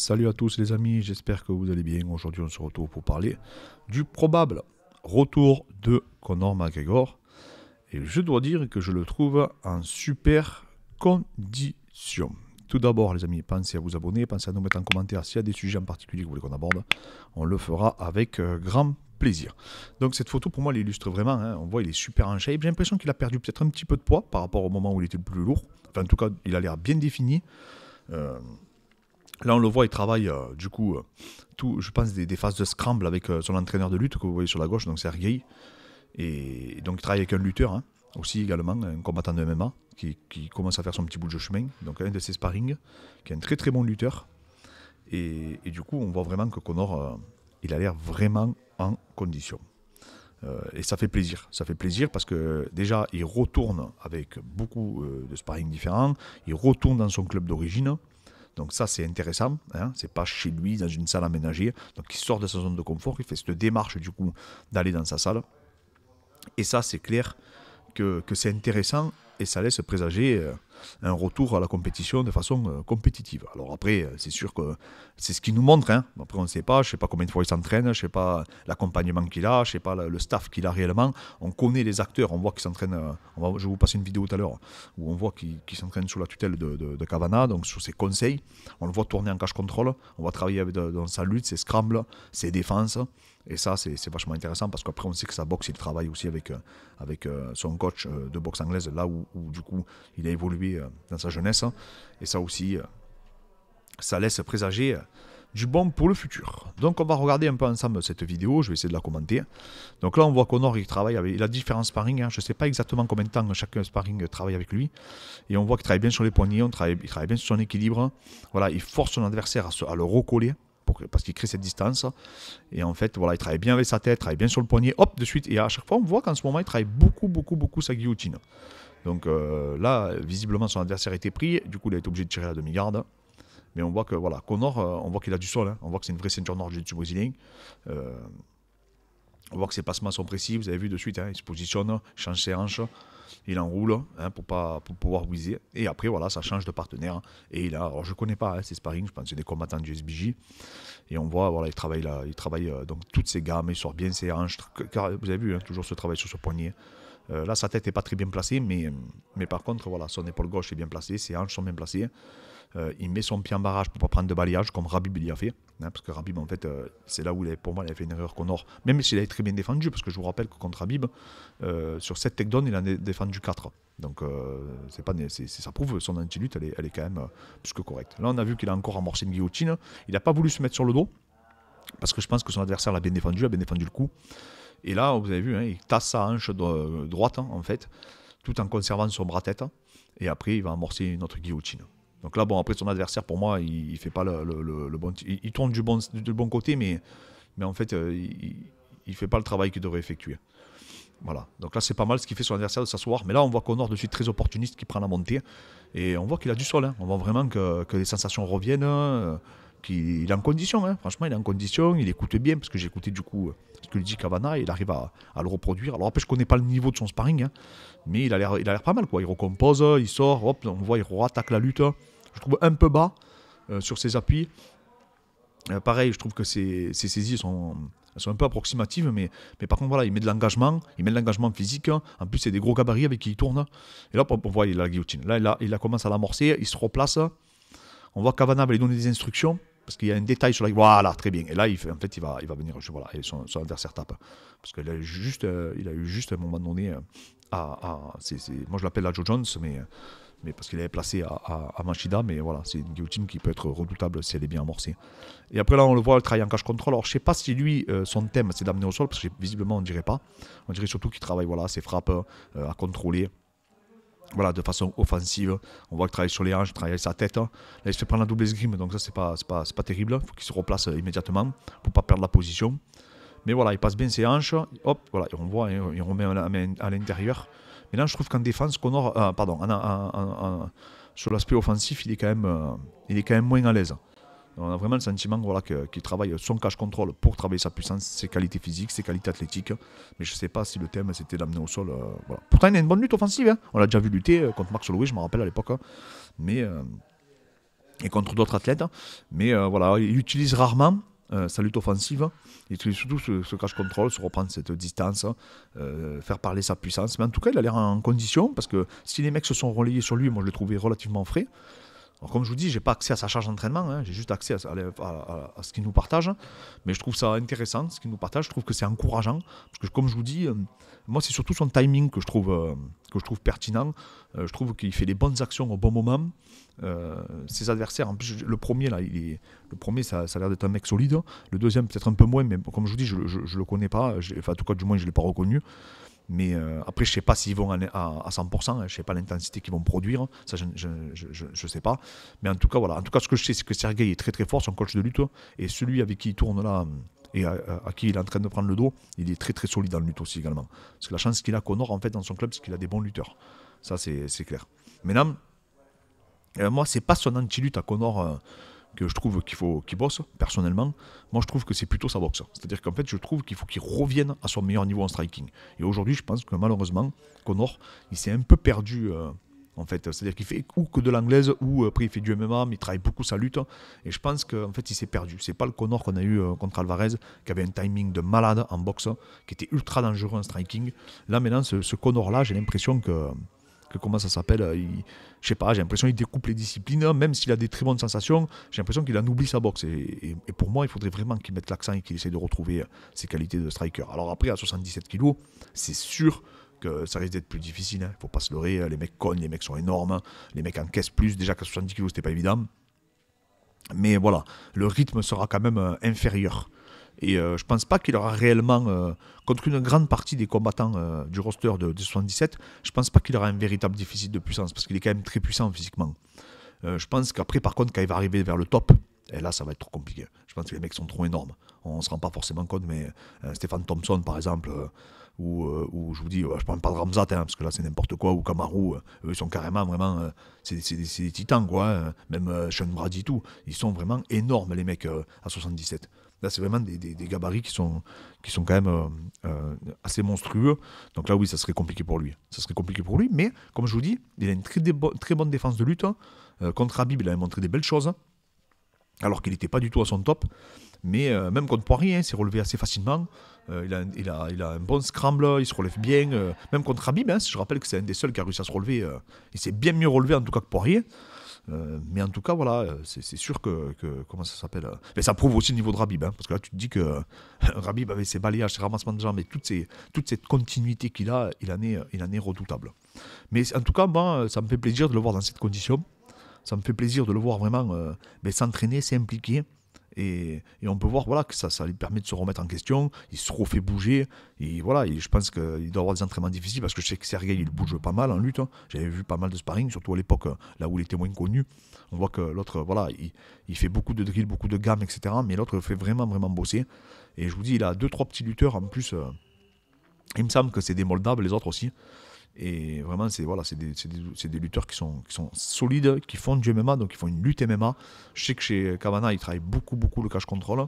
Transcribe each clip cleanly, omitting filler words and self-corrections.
Salut à tous les amis, j'espère que vous allez bien. Aujourd'hui on se retrouve pour parler du probable retour de Conor McGregor. Et je dois dire que je le trouve en super condition. Tout d'abord les amis, pensez à vous abonner, pensez à nous mettre en commentaire s'il y a des sujets en particulier que vous voulez qu'on aborde. On le fera avec grand plaisir. Donc cette photo pour moi elle illustre vraiment, hein. On voit il est super en shape. J'ai l'impression qu'il a perdu peut-être un petit peu de poids par rapport au moment où il était le plus lourd. Enfin en tout cas il a l'air bien défini. Là, on le voit, il travaille tout, je pense, des phases de scramble avec son entraîneur de lutte que vous voyez sur la gauche, donc c'est Sergei. Et donc, il travaille avec un lutteur aussi également, un combattant de MMA qui commence à faire son petit bout de chemin. Donc, un de ses sparring, qui est un très très bon lutteur. Et du coup, on voit vraiment que Conor, il a l'air vraiment en condition. Et ça fait plaisir. Ça fait plaisir parce que déjà, il retourne avec beaucoup de sparring différents. Il retourne dans son club d'origine. Donc ça, c'est intéressant. C'est pas chez lui, dans une salle aménagée. Donc il sort de sa zone de confort. Il fait cette démarche, du coup, d'aller dans sa salle. Et ça, c'est clair que c'est intéressant. Et ça laisse présager un retour à la compétition de façon compétitive. Alors après, c'est sûr que c'est ce qu'il nous montre. Après, on ne sait pas. Je ne sais pas combien de fois il s'entraîne. Je ne sais pas l'accompagnement qu'il a. Je ne sais pas le staff qu'il a réellement. On connaît les acteurs. On voit qu'ils s'entraînent. Je vais vous passer une vidéo tout à l'heure où on voit qu'il s'entraîne sous la tutelle de Kavanagh, donc sous ses conseils. On le voit tourner en cash control. On va travailler dans sa lutte, ses scrambles, ses défenses. Et ça, c'est vachement intéressant parce qu'après, on sait que sa boxe, il travaille aussi avec son coach de boxe anglaise, là où du coup, il a évolué dans sa jeunesse. Et ça aussi, ça laisse présager du bon pour le futur. Donc, on va regarder un peu ensemble cette vidéo. Je vais essayer de la commenter. Donc là, on voit Conor, il a différents sparring. Je ne sais pas exactement combien de temps chaque sparring travaille avec lui. Et on voit qu'il travaille bien sur les poignets, il travaille bien sur son équilibre. Voilà, il force son adversaire à le recoller. Parce qu'il crée cette distance. Et en fait, voilà, il travaille bien avec sa tête, il travaille bien sur le poignet, hop, de suite. Et à chaque fois, on voit qu'en ce moment, il travaille beaucoup sa guillotine. Donc là, visiblement, son adversaire était pris. Du coup, il a été obligé de tirer la demi-garde. Mais on voit que, voilà, Conor, on voit qu'il a du sol. On voit que c'est une vraie ceinture noire du brésilien. On voit que ses placements sont précis. Vous avez vu de suite, il se positionne, il change ses hanches. Il enroule pour pouvoir viser. Et après, voilà, ça change de partenaire. Et il a, alors je ne connais pas ces sparring, je pense que c'est des combattants du SBJ. Et on voit, voilà, il travaille donc toutes ses gammes, il sort bien ses hanches. Vous avez vu, toujours ce travail sur ce poignet. Là, sa tête n'est pas très bien placée, mais par contre, voilà, son épaule gauche est bien placée, ses hanches sont bien placées. Il met son pied en barrage pour ne pas prendre de balayage, comme Khabib il y a fait. Parce que Khabib, en fait, c'est là où, pour moi, il a fait une erreur Conor. Même s'il a été très bien défendu, parce que je vous rappelle que contre Khabib, sur 7 takedowns, il en a défendu 4. Donc, ça prouve son anti-lutte, elle est quand même plus que correcte. Là, on a vu qu'il a encore amorcé une guillotine. Il n'a pas voulu se mettre sur le dos, parce que je pense que son adversaire l'a bien défendu, a bien défendu le coup. Et là, vous avez vu, il tasse sa hanche droite, en fait, tout en conservant son bras-tête. Et après, il va amorcer une autre guillotine. Donc là, bon, après, son adversaire, pour moi, il fait pas le bon... Il tourne du bon côté, mais en fait, il fait pas le travail qu'il devrait effectuer. Voilà. Donc là, c'est pas mal ce qu'il fait son adversaire de s'asseoir. Mais là, on voit Conor de suite très opportuniste qui prend la montée. Et on voit qu'il a du sol. On voit vraiment que les sensations reviennent, qu'il est en condition. Franchement, il est en condition. Il écoute bien, parce que j'ai écouté du coup ce que lui dit Kavanagh. Il arrive à le reproduire. Alors après, je connais pas le niveau de son sparring, mais il a l'air pas mal, quoi. Il recompose, il sort, hop, on voit, il attaque la lutte. Je trouve un peu bas sur ses appuis. Pareil, je trouve que ses saisies sont un peu approximatives, mais par contre, voilà, il met de l'engagement physique. En plus, c'est des gros gabarits avec qui il tourne. Et là, on voit, il a la guillotine. Là, il commence à l'amorcer, il se replace. On voit Kavanagh va lui donner des instructions, parce qu'il y a un détail sur la... Voilà, très bien. Et là, il va venir... Voilà, et son adversaire tape. Parce qu'il a eu juste à un moment donné... moi, je l'appelle la Joe Jones, mais parce qu'il avait placé à Machida, mais voilà, c'est une guillotine qui peut être redoutable si elle est bien amorcée. Et après là, on le voit, il travaille en cash control. Alors je sais pas si lui, son thème, c'est d'amener au sol, parce que visiblement on dirait pas. On dirait surtout qu'il travaille, voilà, ses frappes à contrôler. Voilà, de façon offensive. On voit qu'il travaille sur les hanches, il travaille avec sa tête. Là, il se fait prendre la double escrime, donc ça, c'est pas terrible. Il faut qu'il se replace immédiatement pour pas perdre la position. Mais voilà, il passe bien ses hanches. Hop, voilà, on voit, il remet la main à l'intérieur. Mais là, je trouve qu'en défense, Conor, sur l'aspect offensif, il est quand même moins à l'aise. On a vraiment le sentiment, voilà, qu'il travaille son cash control pour travailler sa puissance, ses qualités physiques, ses qualités athlétiques. Mais je ne sais pas si le thème c'était d'amener au sol. Voilà. Pourtant, il a une bonne lutte offensive. On l'a déjà vu lutter contre Max Holloway, je me rappelle à l'époque. Mais et contre d'autres athlètes. Mais voilà, il utilise rarement sa lutte offensive. Il utilise surtout ce cash control, se reprendre cette distance, faire parler sa puissance. Mais en tout cas, il a l'air en condition, parce que si les mecs se sont relayés sur lui, moi je l'ai trouvé relativement frais. Alors, comme je vous dis, j'ai pas accès à sa charge d'entraînement, hein, j'ai juste accès à ce qu'il nous partage. Mais je trouve ça intéressant, ce qu'il nous partage. Je trouve que c'est encourageant. Parce que, comme je vous dis, moi, c'est surtout son timing que je trouve pertinent. Je trouve qu'il fait les bonnes actions au bon moment. Ses adversaires, en plus, le premier, là, le premier, ça a l'air d'être un mec solide. Le deuxième, peut-être un peu moins, mais comme je vous dis, je le connais pas. Enfin, en tout cas, du moins, je l'ai pas reconnu. Mais après, je ne sais pas s'ils vont à 100%, hein, je ne sais pas l'intensité qu'ils vont produire, ça je ne sais pas. Mais en tout cas, voilà. En tout cas, ce que je sais, c'est que Sergei est très très fort, son coach de lutte, et celui avec qui il tourne là, et à qui il est en train de prendre le dos, il est très très solide en lutte aussi également. Parce que la chance qu'il a, Conor, en fait, dans son club, c'est qu'il a des bons lutteurs. Ça, c'est clair. Maintenant, moi, c'est pas son anti-lutte à Conor que je trouve qu'il bosse, personnellement. Moi, je trouve que c'est plutôt sa boxe. C'est-à-dire qu'en fait, je trouve qu'il faut qu'il revienne à son meilleur niveau en striking. Et aujourd'hui, je pense que malheureusement, Conor, il s'est un peu perdu, en fait. C'est-à-dire qu'il fait ou que de l'anglaise, ou après il fait du MMA, mais il travaille beaucoup sa lutte. Et je pense qu'en fait, il s'est perdu. C'est pas le Conor qu'on a eu contre Alvarez, qui avait un timing de malade en boxe, qui était ultra dangereux en striking. Là, maintenant, ce Conor-là, j'ai l'impression que comment ça s'appelle, je sais pas, j'ai l'impression qu'il découpe les disciplines, même s'il a des très bonnes sensations, j'ai l'impression qu'il en oublie sa boxe. Et pour moi, il faudrait vraiment qu'il mette l'accent et qu'il essaie de retrouver ses qualités de striker. Alors après, à 77 kilos, c'est sûr que ça risque d'être plus difficile. Il ne faut pas se leurrer, les mecs cognent, les mecs sont énormes, les mecs encaissent plus. Déjà qu'à 70 kilos, c'était pas évident. Mais voilà, le rythme sera quand même inférieur. Et je pense pas qu'il aura réellement, contre une grande partie des combattants du roster de 77, je pense pas qu'il aura un véritable déficit de puissance, parce qu'il est quand même très puissant physiquement. Je pense qu'après, par contre, quand il va arriver vers le top, et là, ça va être trop compliqué. Je pense que les mecs sont trop énormes. On ne se rend pas forcément compte, mais Stéphane Thompson, par exemple, ou je vous dis, je parle pas de Ramzat, hein, parce que là, c'est n'importe quoi, ou Kamaru, eux, ils sont carrément vraiment, c'est des titans, quoi. Même Sean Brady, tout. Ils sont vraiment énormes, les mecs, à 77. Là, c'est vraiment des gabarits qui sont quand même assez monstrueux. Donc là, oui, ça serait compliqué pour lui. Ça serait compliqué pour lui, mais comme je vous dis, il a une très bonne défense de lutte. Contre Khabib, il a montré des belles choses, alors qu'il n'était pas du tout à son top. Mais même contre Poirier, il s'est relevé assez facilement. Il a un bon scramble, il se relève bien. Même contre Khabib, je rappelle que c'est un des seuls qui a réussi à se relever. Il s'est bien mieux relevé en tout cas que Poirier. Mais en tout cas, voilà, c'est sûr que comment ça s'appelle, mais ça prouve aussi le niveau de Khabib, parce que là, tu te dis que Khabib, avec ses balayages, ses ramassements de jambes et toute cette continuité qu'il a, il en est redoutable. Mais en tout cas, moi, ça me fait plaisir de le voir dans cette condition. Ça me fait plaisir de le voir vraiment s'entraîner, s'impliquer. Et on peut voir voilà, que ça lui permet de se remettre en question, il se refait bouger, et voilà, je pense qu'il doit avoir des entraînements difficiles, parce que je sais que Sergei, il bouge pas mal en lutte, j'avais vu pas mal de sparring, surtout à l'époque, là où il était moins connu, on voit que l'autre, voilà, il fait beaucoup de drills, beaucoup de gammes, etc., mais l'autre fait vraiment, vraiment bosser, et je vous dis, il a 2-3 petits lutteurs en plus, il me semble que c'est des moldables, les autres aussi. Et vraiment, c'est des lutteurs qui sont solides, qui font du MMA, donc ils font une lutte MMA. Je sais que chez Kavanagh, il travaille beaucoup le cash control.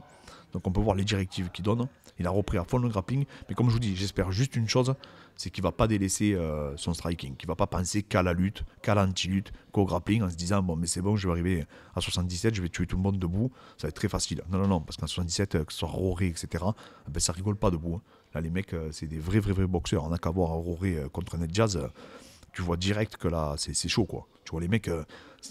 Donc on peut voir les directives qu'il donne. Il a repris à fond le grappling. Mais comme je vous dis, j'espère juste une chose, c'est qu'il ne va pas délaisser son striking. Qu'il ne va pas penser qu'à la lutte, qu'à l'anti-lutte, qu'au grappling, en se disant, bon, mais c'est bon, je vais arriver à 77, je vais tuer tout le monde debout. Ça va être très facile. Non, parce qu'en 77, que ce soit Roré, etc., ben, ça rigole pas debout. Là, les mecs, c'est des vrais boxeurs. On n'a qu'à voir Roré contre Ned Diaz. Tu vois direct que là, c'est chaud, quoi. Tu vois, les mecs,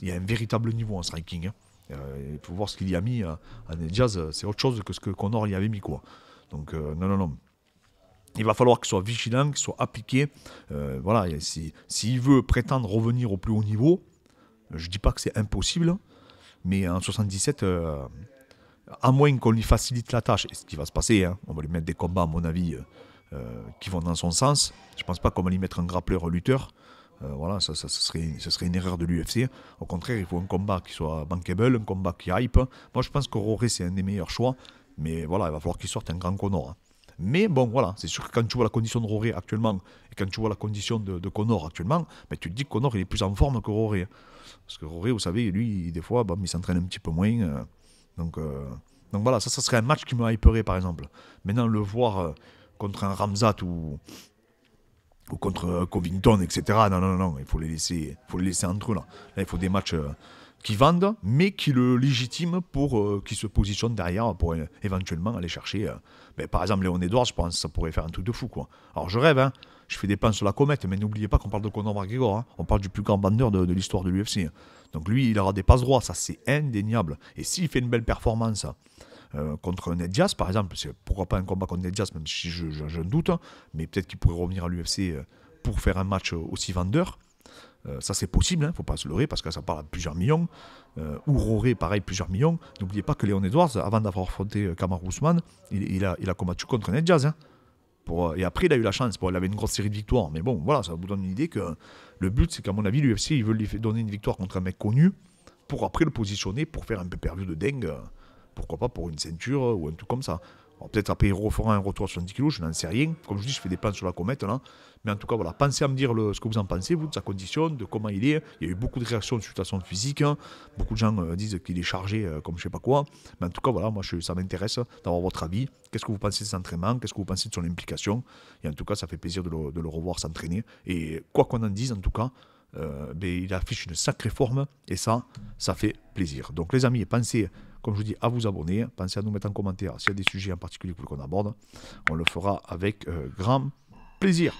il y a un véritable niveau en striking. Il faut voir ce qu'il y a mis à Ned Diaz. C'est autre chose que ce que Conor y avait mis, quoi. Donc, non. Il va falloir qu'il soit vigilant, qu'il soit appliqué. Voilà, s'il veut prétendre revenir au plus haut niveau, je ne dis pas que c'est impossible, mais en 77... à moins qu'on lui facilite la tâche, et ce qui va se passer, on va lui mettre des combats, à mon avis, qui vont dans son sens. Je ne pense pas qu'on va lui mettre un grappleur lutteur. Voilà, ça serait une erreur de l'UFC. Au contraire, il faut un combat qui soit bankable, un combat qui hype. Moi, je pense que Roré, c'est un des meilleurs choix. Mais voilà, il va falloir qu'il sorte un grand Conor. Mais bon, voilà, c'est sûr que quand tu vois la condition de Roré actuellement, et quand tu vois la condition de Conor actuellement, ben, tu te dis que Conor, il est plus en forme que Roré. Parce que Roré, vous savez, lui, des fois, il s'entraîne un petit peu moins. Donc voilà, ça serait un match qui me hyperait par exemple. Maintenant, le voir contre un Ramzat ou contre Covington, etc. Non, il faut les laisser entre eux là. Là, il faut des matchs qui vendent, mais qui le légitiment pour qui se positionne derrière pour éventuellement aller chercher. Par exemple, Léon Edwards, je pense que ça pourrait faire un truc de fou, quoi. Alors je rêve, hein, je fais des plans sur la comète, mais n'oubliez pas qu'on parle de Conor McGregor, hein. On parle du plus grand vendeur de l'histoire de l'UFC. Donc lui, il aura des passes droits, ça c'est indéniable. Et s'il fait une belle performance contre Ned Diaz, par exemple, pourquoi pas un combat contre Ned Diaz, même si je doute, hein, mais peut-être qu'il pourrait revenir à l'UFC pour faire un match aussi vendeur. Ça c'est possible, il ne faut pas se leurrer parce que ça parle à plusieurs millions. Ou Roré, pareil, plusieurs millions. N'oubliez pas que Léon Edwards, avant d'avoir affronté Kamaru Usman, il a combattu contre Ned Diaz. Hein, et après, il a eu la chance. Il avait une grosse série de victoires. Mais bon, voilà, ça vous donne une idée que le but, c'est qu'à mon avis, l'UFC, ils veulent lui donner une victoire contre un mec connu pour après le positionner, pour faire un pay-per-view de dingue. Pourquoi pas pour une ceinture ou un truc comme ça. Peut-être après, il refera un retour à 70 kg, je n'en sais rien. Comme je dis, je fais des plans sur la comète là. Mais en tout cas, voilà, pensez à me dire ce que vous en pensez, vous, de sa condition, de comment il est. Il y a eu beaucoup de réactions sur son physique. Hein. Beaucoup de gens disent qu'il est chargé comme je sais pas quoi. Mais en tout cas, voilà, moi, ça m'intéresse d'avoir votre avis. Qu'est-ce que vous pensez de ses entraînements? Qu'est-ce que vous pensez de son implication? Et en tout cas, ça fait plaisir de le revoir s'entraîner. Et quoi qu'on en dise, en tout cas, il affiche une sacrée forme. Et ça fait plaisir. Donc, les amis, pensez... Comme je vous dis, à vous abonner, pensez à nous mettre en commentaire s'il y a des sujets en particulier que vous voulez qu'on aborde. On le fera avec grand plaisir.